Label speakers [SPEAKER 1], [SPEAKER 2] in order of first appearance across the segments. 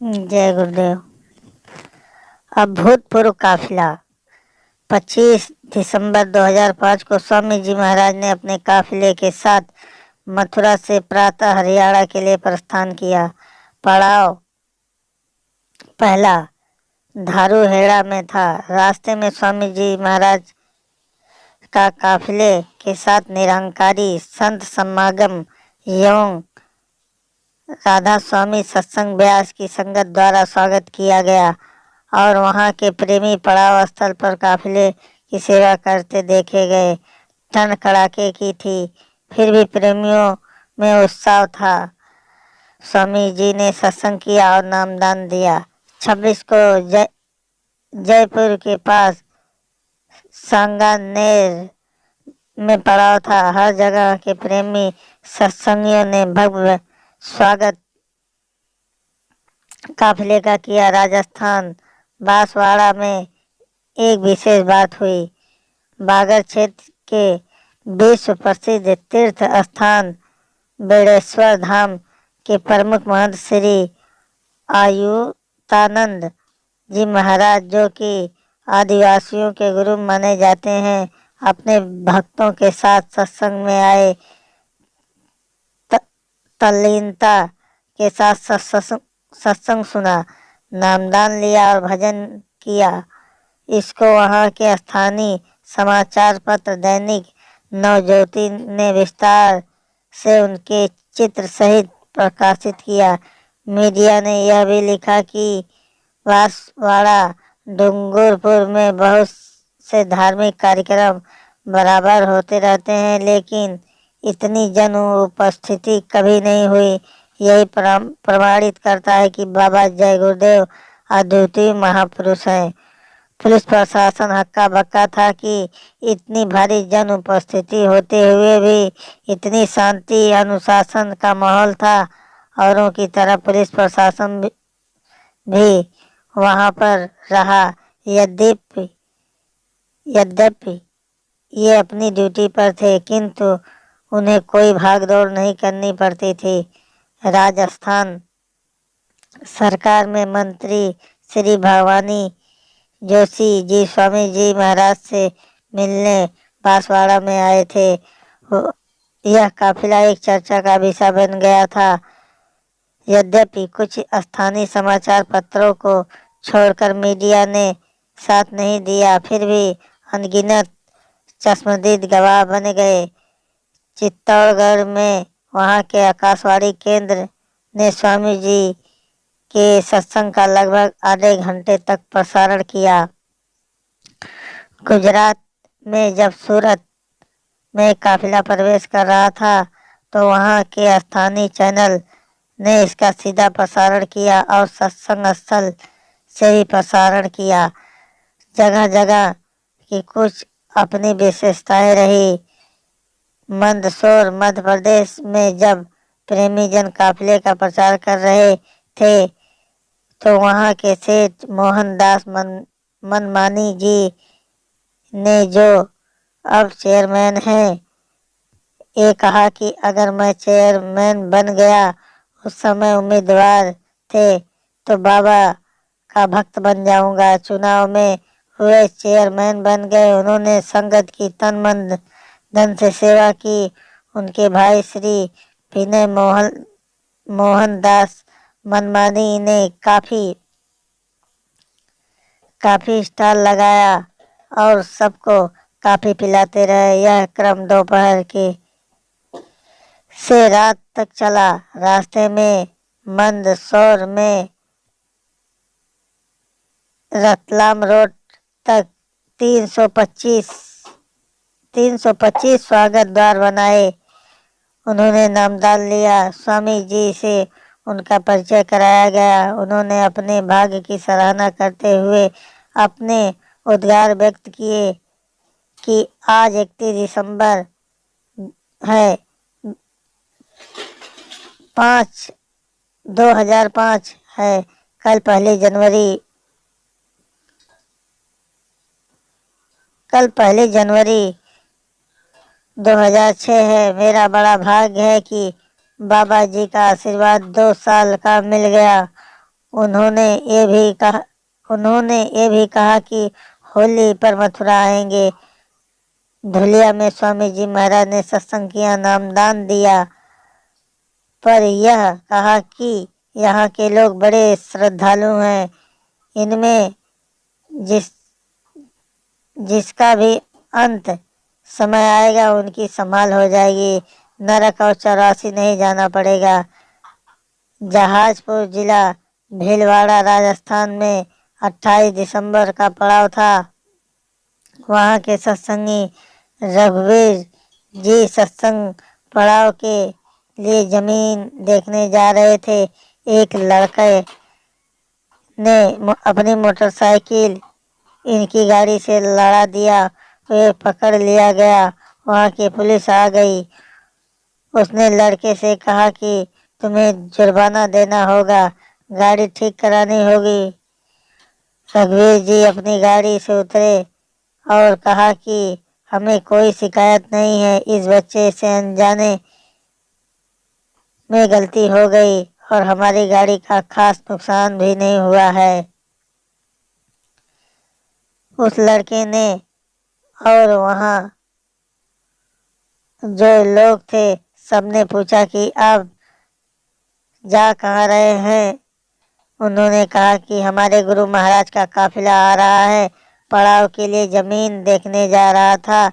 [SPEAKER 1] जय गुरुदेव। अभूतपूर्व काफिला। 25 दिसंबर 2005 को स्वामी जी महाराज ने अपने काफिले के साथ मथुरा से प्रातः हरियाणा के लिए प्रस्थान किया। पड़ाव पहला धारूहेड़ा में था। रास्ते में स्वामी जी महाराज का काफिले के साथ निरंकारी संत समागम एवं राधा स्वामी सत्संग व्यास की संगत द्वारा स्वागत किया गया और वहां के प्रेमी पड़ाव स्थल पर काफिले की सेवा करते देखे गए। ठंड कड़ाके की थी, फिर भी प्रेमियों में उत्साह था। स्वामी जी ने सत्संग किया और नामदान दिया। 26 को जयपुर के पास सांगानेर में पड़ाव था। हर जगह के प्रेमी सत्संगियों ने भव्य स्वागत काफिले का किया। राजस्थान बांसवाड़ा में एक विशेष बात हुई। बागर क्षेत्र के विश्व प्रसिद्ध तीर्थ स्थान बेड़ेश्वर धाम के प्रमुख महंत श्री आयुतानंद जी महाराज, जो कि आदिवासियों के गुरु माने जाते हैं, अपने भक्तों के साथ सत्संग में आए। तल्लीनता के साथ सत्संग सुना, नामदान लिया और भजन किया। इसको वहां के स्थानीय समाचार पत्र दैनिक नवज्योति ने विस्तार से उनके चित्र सहित प्रकाशित किया। मीडिया ने यह भी लिखा कि बांसवाड़ा डूंगरपुर में बहुत से धार्मिक कार्यक्रम बराबर होते रहते हैं, लेकिन इतनी जन उपस्थिति कभी नहीं हुई। यही प्रमाणित करता है कि बाबा जय गुरुदेव अद्वितीय महापुरुष हैं। पुलिस प्रशासन हक्का बक्का था कि इतनी भारी जन उपस्थिति होते हुए भी इतनी शांति अनुशासन का माहौल था। औरों की तरह पुलिस प्रशासन भी वहां पर रहा। यद्यपि ये अपनी ड्यूटी पर थे, किंतु उन्हें कोई भागदौड़ नहीं करनी पड़ती थी। राजस्थान सरकार में मंत्री श्री भवानी जोशी जी स्वामी जी महाराज से मिलने बांसवाड़ा में आए थे। यह काफिला एक चर्चा का विषय बन गया था। यद्यपि कुछ स्थानीय समाचार पत्रों को छोड़कर मीडिया ने साथ नहीं दिया, फिर भी अनगिनत चश्मदीद गवाह बन गए। चित्तौड़गढ़ में वहां के आकाशवाणी केंद्र ने स्वामी जी के सत्संग का लगभग आधे घंटे तक प्रसारण किया। गुजरात में जब सूरत में काफिला प्रवेश कर रहा था, तो वहां के स्थानीय चैनल ने इसका सीधा प्रसारण किया और सत्संग स्थल से भी प्रसारण किया। जगह जगह की कुछ अपनी विशेषताएं रही। मंदसौर मध्य प्रदेश में जब प्रेमी जन काफिले का प्रचार कर रहे थे, तो वहां के सेठ मोहनदास मनमानी जी ने, जो अब चेयरमैन हैं, ये कहा कि अगर मैं चेयरमैन बन गया, उस समय उम्मीदवार थे, तो बाबा का भक्त बन जाऊंगा। चुनाव में हुए चेयरमैन बन गए। उन्होंने संगत की तन मन धन से सेवा की। उनके भाई श्री विनय मोहनदास मनमानी ने काफी स्टॉल लगाया और सबको काफी पिलाते रहे। यह क्रम दोपहर के से रात तक चला। रास्ते में मंदसौर में रतलाम रोड तक 325 स्वागत द्वार बनाए। उन्होंने नामदान लिया। स्वामी जी से उनका परिचय कराया गया। उन्होंने अपने भाग्य की सराहना करते हुए अपने उद्गार व्यक्त किए कि आज 31 दिसंबर है 2005 है। कल 1 जनवरी 2006 है। मेरा बड़ा भाग्य है कि बाबा जी का आशीर्वाद 2 साल का मिल गया। उन्होंने ये भी कहा कि होली पर मथुरा आएंगे। धुलिया में स्वामी जी महाराज ने सत्संग किया, नामदान दिया, पर यह कहा कि यहाँ के लोग बड़े श्रद्धालु हैं, इनमें जिस जिसका भी अंत समय आएगा उनकी संभाल हो जाएगी, नरक और 84 नहीं जाना पड़ेगा। जहाजपुर जिला भीलवाड़ा राजस्थान में 28 दिसंबर का पड़ाव था। वहाँ के सत्संगी रघुवीर जी सत्संग पड़ाव के लिए जमीन देखने जा रहे थे। एक लड़के ने अपनी मोटरसाइकिल इनकी गाड़ी से लड़ा दिया, वे पकड़ लिया गया। वहाँ की पुलिस आ गई। उसने लड़के से कहा कि तुम्हें जुर्माना देना होगा, गाड़ी ठीक करानी होगी। रघुवीर जी अपनी गाड़ी से उतरे और कहा कि हमें कोई शिकायत नहीं है, इस बच्चे से अनजाने में गलती हो गई और हमारी गाड़ी का खास नुकसान भी नहीं हुआ है। उस लड़के ने और वहाँ जो लोग थे सबने पूछा कि आप जा कहाँ रहे हैं। उन्होंने कहा कि हमारे गुरु महाराज का काफिला आ रहा है, पड़ाव के लिए जमीन देखने जा रहा था।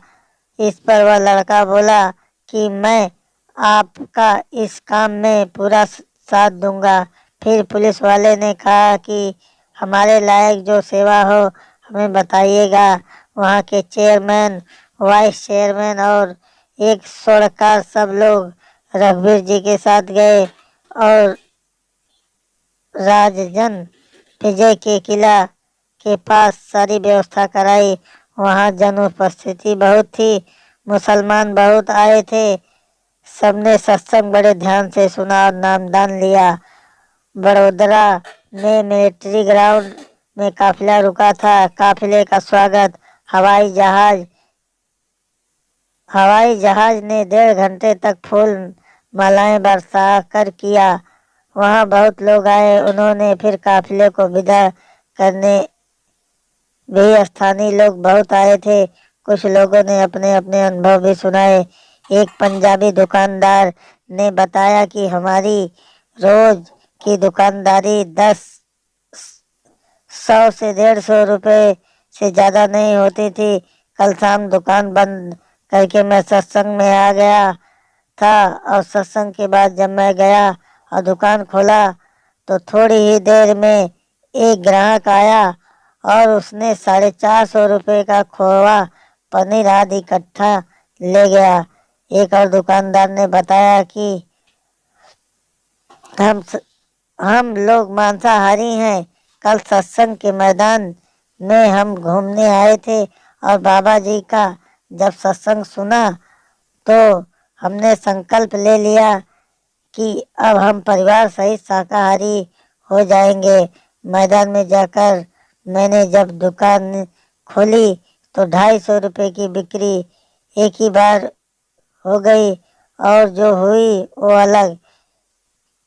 [SPEAKER 1] इस पर वह लड़का बोला कि मैं आपका इस काम में पूरा साथ दूंगा। फिर पुलिस वाले ने कहा कि हमारे लायक जो सेवा हो हमें बताइएगा। वहाँ के चेयरमैन, वाइस चेयरमैन और एक स्वर्णकार सब लोग रघुवीर जी के साथ गए और राजजन विजय के किला के पास सारी व्यवस्था कराई। वहाँ जन उपस्थिति बहुत थी, मुसलमान बहुत आए थे। सबने सत्संग बड़े ध्यान से सुना और नामदान लिया। बड़ोदरा में मिलिट्री ग्राउंड में काफिला रुका था। काफिले का स्वागत हवाई जहाज ने 1.5 घंटे तक फूल मालाएं बरसा कर किया। वहाँ बहुत लोग आए। उन्होंने फिर काफिले को विदा करने भी स्थानीय लोग बहुत आए थे। कुछ लोगों ने अपने अपने अनुभव भी सुनाए। एक पंजाबी दुकानदार ने बताया कि हमारी रोज की दुकानदारी 100 से 150 रुपये से ज़्यादा नहीं होती थी। कल शाम दुकान बंद करके मैं सत्संग में आ गया था और सत्संग के बाद जब मैं गया और दुकान खोला तो थोड़ी ही देर में एक ग्राहक आया और उसने 450 रुपये का खोवा, पनीर आदि इकट्ठा ले गया। एक और दुकानदार ने बताया कि हम लोग मांसाहारी हैं। कल सत्संग के मैदान में हम घूमने आए थे और बाबा जी का जब सत्संग सुना तो हमने संकल्प ले लिया कि अब हम परिवार सहित शाकाहारी हो जाएंगे। मैदान में जाकर मैंने जब दुकान खोली तो 250 रुपये की बिक्री एक ही बार हो गई और जो हुई वो अलग।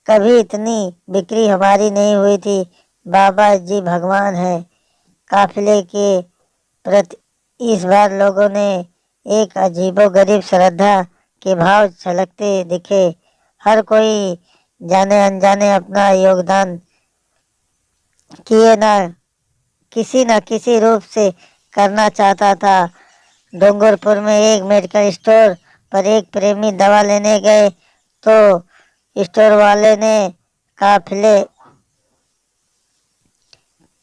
[SPEAKER 1] कभी इतनी बिक्री हमारी नहीं हुई थी। बाबा जी भगवान है। काफिले के प्रति इस बार लोगों ने एक अजीबोगरीब श्रद्धा के भाव झलकते दिखे। हर कोई जाने अनजाने अपना योगदान किए न किसी रूप से करना चाहता था। डूंगरपुर में एक मेडिकल स्टोर पर एक प्रेमी दवा लेने गए तो स्टोर वाले ने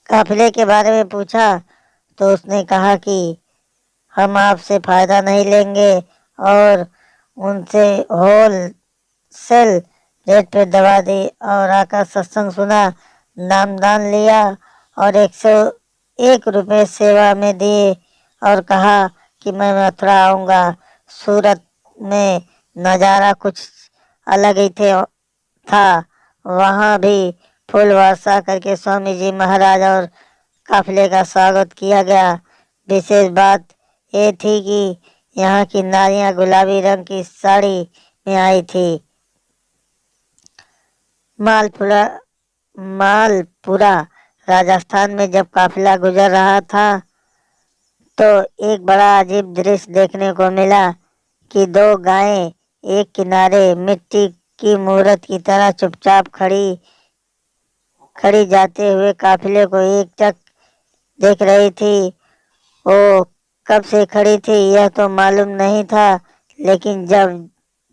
[SPEAKER 1] काफिले के बारे में पूछा तो उसने कहा कि हम आपसे फायदा नहीं लेंगे और उनसे होल सेल रेट पे दवा दी और आकर सत्संग सुना, नामदान लिया और 101 रुपये सेवा में दिए और कहा कि मैं मथुरा आऊँगा। सूरत में नज़ारा कुछ अलग ही था। वहाँ भी फूल वर्षा करके स्वामी जी महाराज और काफिले का स्वागत किया गया। विशेष बात ये थी कि यहाँ की नारियां गुलाबी रंग की साड़ी में आई थी। पूरा राजस्थान में जब काफिला गुजर रहा था तो एक बड़ा अजीब दृश्य देखने को मिला कि दो गायें एक किनारे मिट्टी की मूरत की तरह चुपचाप खड़ी खड़ी जाते हुए काफिले को एकटक देख रही थी। वो कब से खड़ी थी यह तो मालूम नहीं था, लेकिन जब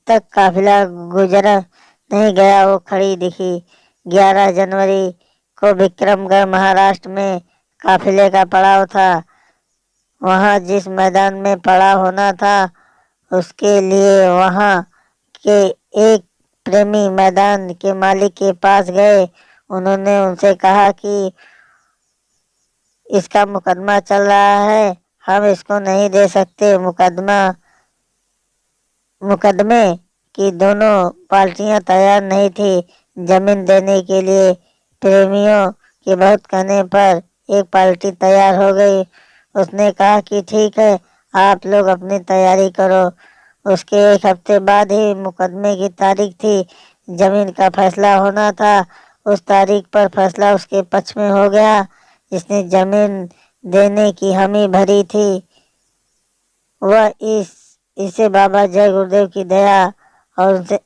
[SPEAKER 1] तक काफिला गुजरा नहीं गया वो खड़ी दिखी। 11 जनवरी को विक्रमगढ़ महाराष्ट्र में काफिले का पड़ाव था। वहां जिस मैदान में पड़ा होना था उसके लिए वहां के एक प्रेमी मैदान के मालिक के पास गए। उन्होंने उनसे कहा कि इसका मुकदमा चल रहा है, हम इसको नहीं दे सकते। मुकदमे की दोनों पार्टियां तैयार नहीं थी जमीन देने के लिए। प्रेमियों के बहुत कहने पर एक पार्टी तैयार हो गई। उसने कहा कि ठीक है, आप लोग अपनी तैयारी करो। उसके एक हफ्ते बाद ही मुकदमे की तारीख थी। जमीन का फैसला होना था। उस तारीख पर फैसला उसके पक्ष में हो गया। जिसने जमीन देने की हामी भरी थी वह इसे बाबा जय गुरुदेव की दया और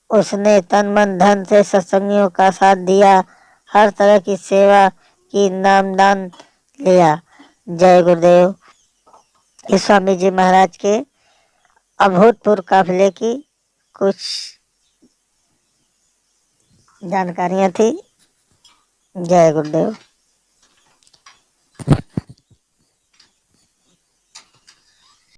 [SPEAKER 1] उसने तन मन धन से सत्संगियों का साथ दिया, हर तरह की सेवा की, नामदान लिया। जय गुरुदेव। ये स्वामी जी महाराज के अभूतपूर्व काफिले की कुछ जानकारियां थी। जय गुरुदेव।